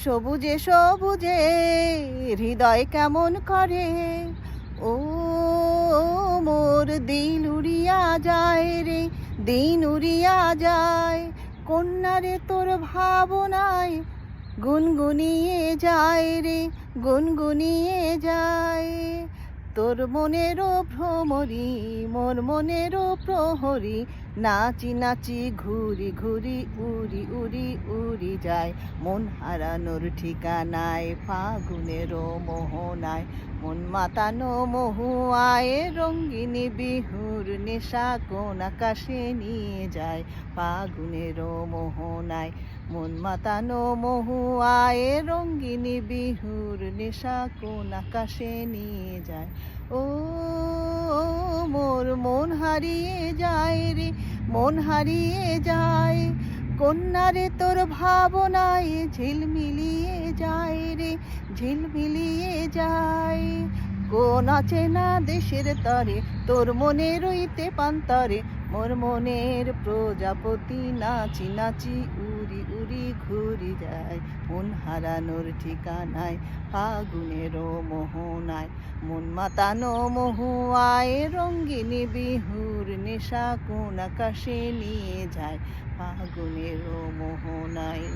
সবুজে সবুজে হৃদয় কেমন করে, ও মোর দিল উড়িয়া যায় রে, দিন উড়িয়া যায়। কন্যারে তোর ভাবনায় গুনগুনিয়ে যায় রে, গুনগুনিয়ে যায়। তোর মনেরও ভ্রমরি মোর মনেরও প্রহরী, নাচি নাচি ঘুরি ঘুরি উড়ি উড়ি উড়ি যায়। মন হারানোর ঠিকানায় ফাগুনেরও মোহনায়, মন মাতানো মহুয়ায় রঙ্গিনী বিহুর নেশা কোন আকাশে নিয়ে যায়। ফাগুনেরও মোহনায় মন মাতানো মহুয়ায় রঙ্গিনী বিহুর নেশা কোন আকাশে নিয়ে যায়। ও মোর মন হারিয়ে যায় রে, মন হারিয়ে যায়। কন্যারে তোর ভাবনায় ঝিলমিলিয়ে যায় রে, ঝিলমিলিয়ে যায়। কোন অচেনা দেশের তরে তোর মনে রইতে পান্তরে, মোর মনের প্রজাপতি নাচি নাচি উড়ি উড়ি ঘুরি যায়। মন হারানোর ঠিকানায় ফাগুনেরও মোহনায়, মন মাতানো মহুয়ায় রঙ্গিনী বিহুর নেশা কোন আকাশে নিয়ে যায়। ফাগুনেরও মোহনায়।